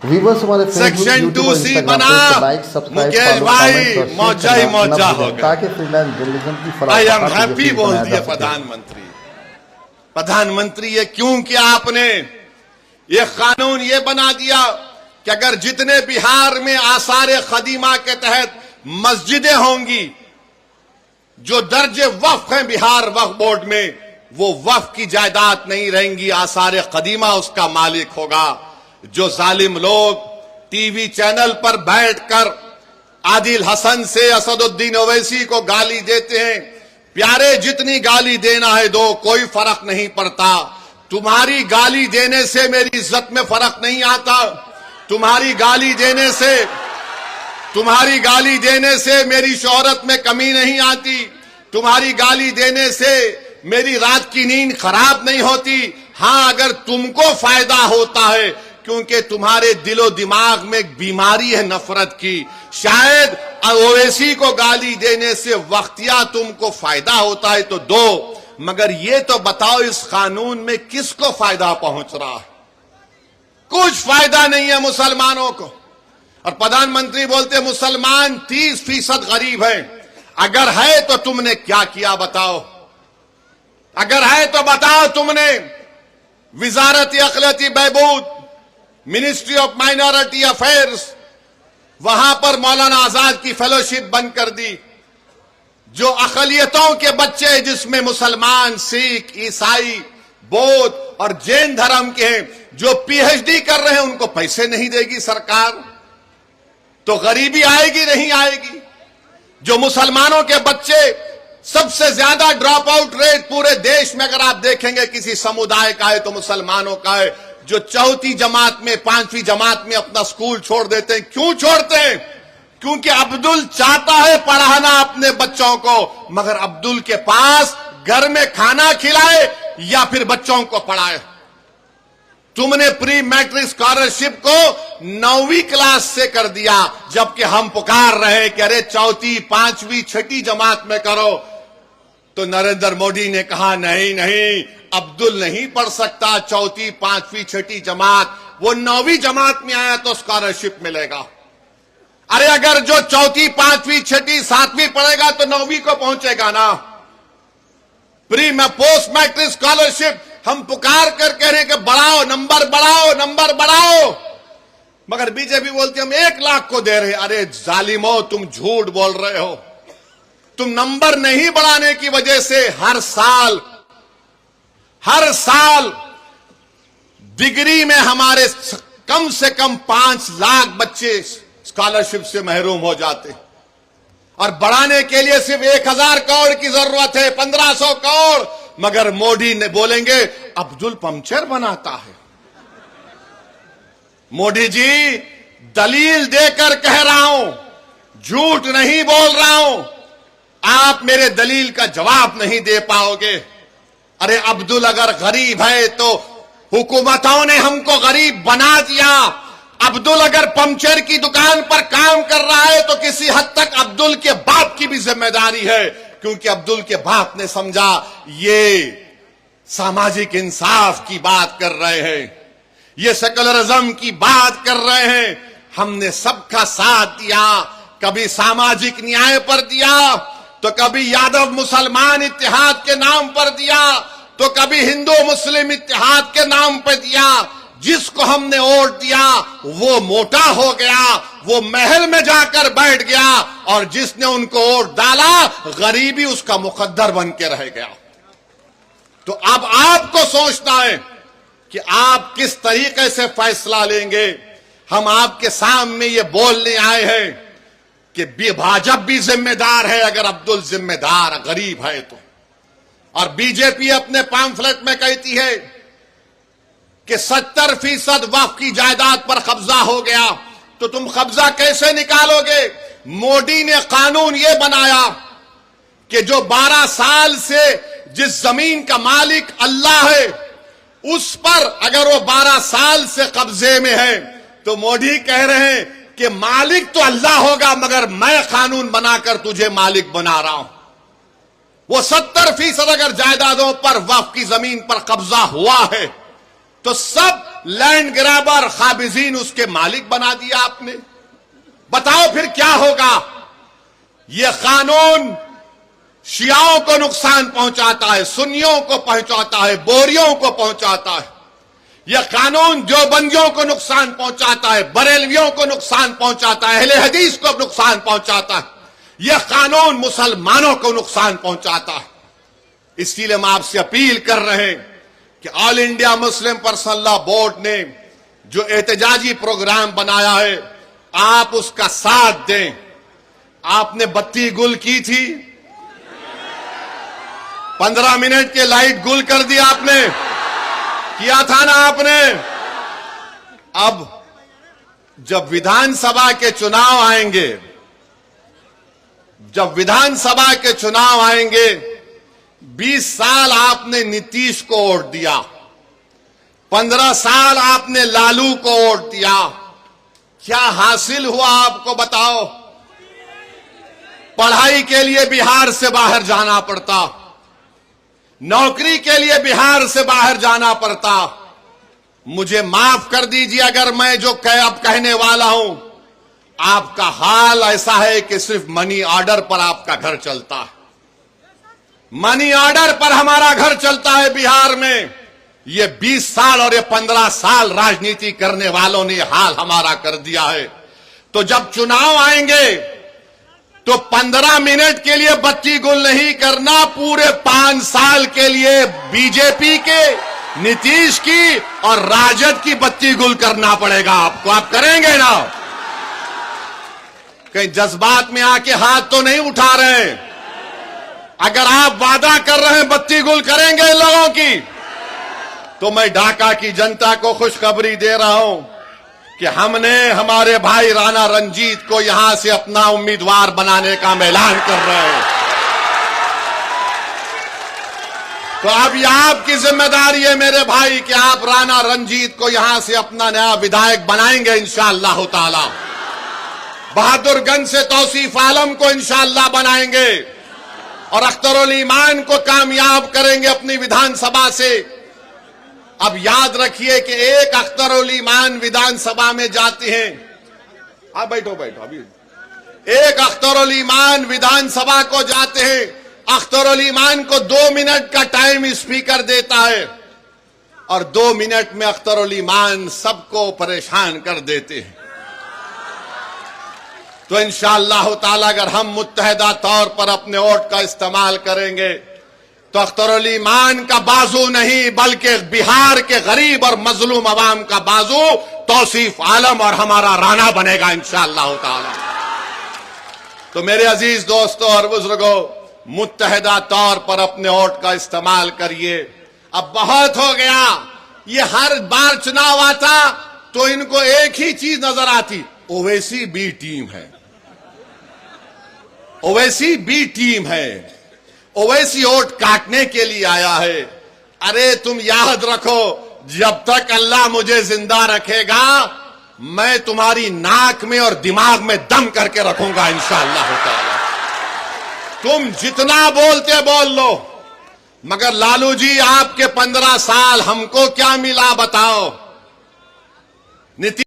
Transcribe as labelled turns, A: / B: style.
A: Viewers हमारे
B: section 2C बना, मुकेश भाई मौजा ही मौजा होगा।
A: ताकि फ्रीलांस जर्नलिज्म की
B: आई एम हैप्पी बोल दिया प्रधानमंत्री। प्रधानमंत्री ये क्यों किया आपने? ये कानून ये बना दिया कि अगर जितने बिहार में आसार खदीमा के तहत मस्जिदें होंगी, जो दर्जे वक्फ हैं बिहार वक्फ बोर्ड में, वो वक्फ की जायदाद नहीं रहेंगी, आसार कदीमा उसका मालिक होगा। जो जालिम लोग टीवी चैनल पर बैठकर आदिल हसन से असदुद्दीन ओवैसी को गाली देते हैं, प्यारे जितनी गाली देना है दो, कोई फर्क नहीं पड़ता। तुम्हारी गाली देने से मेरी इज्जत में फर्क नहीं आता, तुम्हारी गाली देने से मेरी शोहरत में कमी नहीं आती, तुम्हारी गाली देने से मेरी रात की नींद खराब नहीं होती। हां, अगर तुमको फायदा होता है, क्योंकि तुम्हारे दिलो दिमाग में एक बीमारी है नफरत की, शायद ओवैसी को गाली देने से वक्तिया तुमको फायदा होता है तो दो, मगर ये तो बताओ इस कानून में किसको फायदा पहुंच रहा है? कुछ फायदा नहीं है मुसलमानों को। और प्रधानमंत्री बोलते मुसलमान 30% गरीब हैं। अगर है तो तुमने क्या किया बताओ? अगर है तो बताओ तुमने विजारत अक़लियती बहबूद, मिनिस्ट्री ऑफ माइनॉरिटी अफेयर्स, वहां पर मौलाना आजाद की फेलोशिप बंद कर दी। जो अक़लियतों के बच्चे जिसमें मुसलमान, सिख, ईसाई, बौद्ध और जैन धर्म के हैं, जो पीएचडी कर रहे हैं, उनको पैसे नहीं देगी सरकार, तो गरीबी आएगी नहीं आएगी? जो मुसलमानों के बच्चे, सबसे ज्यादा ड्रॉप आउट रेट पूरे देश में अगर आप देखेंगे किसी समुदाय का है तो मुसलमानों का है। जो चौथी जमात में, 5वीं जमात में अपना स्कूल छोड़ देते हैं, क्यों छोड़ते हैं? क्योंकि अब्दुल चाहता है पढ़ाना अपने बच्चों को, मगर अब्दुल के पास घर में खाना खिलाए या फिर बच्चों को पढ़ाए। तुमने प्री मैट्रिक स्कॉलरशिप को 9वीं क्लास से कर दिया, जबकि हम पुकार रहे कि अरे चौथी, 5वीं, 6ठी जमात में करो। तो नरेंद्र मोदी ने कहा नहीं नहीं, अब्दुल नहीं पढ़ सकता चौथी, 5वीं, 6ठी जमात, वो 9वीं जमात में आया तो स्कॉलरशिप मिलेगा। अरे अगर जो चौथी, 5वीं, 6ठी, 7वीं पढ़ेगा तो 9वीं को पहुंचेगा ना। प्री में पोस्ट मैट्रिक स्कॉलरशिप हम पुकार कर कह रहे हैं कि बढ़ाओ, नंबर बढ़ाओ, नंबर बढ़ाओ, मगर बीजेपी बोलती हम 1 लाख को दे रहे। अरे जालिमो, तुम झूठ बोल रहे हो। तुम नंबर नहीं बढ़ाने की वजह से हर साल डिग्री में हमारे कम से कम 5 लाख बच्चे स्कॉलरशिप से महरूम हो जाते, और बढ़ाने के लिए सिर्फ 1000 करोड़ की जरूरत है, 1500 करोड़। मगर मोदी ने बोलेंगे अब्दुल पंक्चर बनाता है। मोदी जी, दलील देकर कह रहा हूं, झूठ नहीं बोल रहा हूं। आप मेरे दलील का जवाब नहीं दे पाओगे। अरे अब्दुल अगर गरीब है तो हुकूमतों ने हमको गरीब बना दिया। अब्दुल अगर पंक्चर की दुकान पर काम कर रहा है तो किसी हद तक अब्दुल के बाप की भी जिम्मेदारी है, क्योंकि अब्दुल के बाप ने समझा ये सामाजिक इंसाफ की बात कर रहे हैं, ये सेकुलरिज्म की बात कर रहे हैं। हमने सबका साथ दिया, कभी सामाजिक न्याय पर दिया, तो कभी यादव मुसलमान इत्तेहाद के नाम पर दिया, तो कभी हिंदू मुस्लिम इत्तेहाद के नाम पर दिया। जिसको हमने वोट दिया वो मोटा हो गया, वो महल में जाकर बैठ गया, और जिसने उनको वोट डाला गरीबी उसका मुकद्दर बन के रह गया। तो अब आपको सोचना है कि आप किस तरीके से फैसला लेंगे। हम आपके सामने ये बोलने आए हैं कि भाजपा भी जिम्मेदार है अगर अब्दुल जिम्मेदार गरीब है तो। और बीजेपी अपने पैम्फलेट में कहती है कि 70% वक्फ की जायदाद पर कब्जा हो गया, तो तुम कब्जा कैसे निकालोगे? मोदी ने कानून यह बनाया कि जो 12 साल से जिस जमीन का मालिक अल्लाह है, उस पर अगर वो 12 साल से कब्जे में है, तो मोदी कह रहे हैं कि मालिक तो अल्लाह होगा, मगर मैं कानून बनाकर तुझे मालिक बना रहा हूं। वो 70% अगर जायदादों पर वक्फ की जमीन पर कब्जा हुआ है, तो सब लैंड ग्रैबर, खाबिजीन उसके मालिक बना दिया आपने। बताओ फिर क्या होगा? यह कानून शियाओं को नुकसान पहुंचाता है, सुन्नियों को पहुंचाता है, बोरियों को पहुंचाता है। यह कानून देवबंदियों को नुकसान पहुंचाता है, बरेलवियों को नुकसान पहुंचाता है, अहले हदीस को नुकसान पहुंचाता है। यह कानून मुसलमानों को नुकसान पहुंचाता है। इसलिए हम आपसे अपील कर रहे हैं कि all India Muslim personal law board ने जो एहतजाजी प्रोग्राम बनाया है, आप उसका साथ दें। आपने बत्ती गुल की थी, 15 मिनट के लाइट गुल कर दी आपने, किया था ना आपने। अब जब विधानसभा के चुनाव आएंगे, जब विधानसभा के चुनाव आएंगे, 20 साल आपने नीतीश को वोट दिया, 15 साल आपने लालू को वोट दिया। क्या हासिल हुआ आपको बताओ? पढ़ाई के लिए बिहार से बाहर जाना पड़ता, नौकरी के लिए बिहार से बाहर जाना पड़ता। मुझे माफ कर दीजिए अगर मैं जो अब कहने वाला हूं, आपका हाल ऐसा है कि सिर्फ मनी ऑर्डर पर आपका घर चलता है। मनी ऑर्डर पर हमारा घर चलता है बिहार में। ये 20 साल और ये 15 साल राजनीति करने वालों ने हाल हमारा कर दिया है। तो जब चुनाव आएंगे तो 15 मिनट के लिए बत्ती गुल नहीं करना, पूरे 5 साल के लिए बीजेपी के, नीतीश की और राजद की बत्ती गुल करना पड़ेगा आपको। आप करेंगे ना? कहीं जज्बात में आके हाथ तो नहीं उठा रहे? अगर आप वादा कर रहे हैं बत्ती गुल करेंगे इन लोगों की, तो मैं ढाका की जनता को खुशखबरी दे रहा हूं कि हमने हमारे भाई राणा रंजीत को यहां से अपना उम्मीदवार बनाने का ऐलान कर रहे हैं। तो अब यह आपकी जिम्मेदारी है मेरे भाई कि आप राणा रंजीत को यहां से अपना नया विधायक बनाएंगे इंशाअल्लाह ताला। बहादुरगंज से तौसीफ आलम को इंशाअल्लाह बनाएंगे और अख्तरुल ईमान को कामयाब करेंगे अपनी विधानसभा से। अब याद रखिए कि एक अख्तरुल ईमान विधानसभा में जाते हैं। आप बैठो अभी। एक अख्तरुल ईमान विधानसभा को जाते हैं, अख्तरुल ईमान को 2 मिनट का टाइम स्पीकर देता है और 2 मिनट में अख्तरुल ईमान सबको परेशान कर देते हैं। तो इंशाअल्लाह ताला अगर हम मुत्तहदा तौर पर अपने वोट का इस्तेमाल करेंगे तो अख्तरुल ईमान का बाजू नहीं बल्कि बिहार के गरीब और मजलूम अवाम का बाजू तौसीफ आलम और हमारा राणा बनेगा इंशाअल्लाह ताला। तो मेरे अजीज दोस्तों और बुजुर्गों, मुत्तहदा तौर पर अपने वोट का इस्तेमाल करिए। अब बहुत हो गया, ये हर बार चुनाव आता तो इनको एक ही चीज नजर आती, ओवैसी बी टीम है, ओवैसी बी टीम है, ओवैसी वोट काटने के लिए आया है। अरे तुम याद रखो, जब तक अल्लाह मुझे जिंदा रखेगा मैं तुम्हारी नाक में और दिमाग में दम करके रखूंगा इंशाअल्लाह ताला। तुम जितना बोलते बोल लो, मगर लालू जी आपके 15 साल हमको क्या मिला बताओ?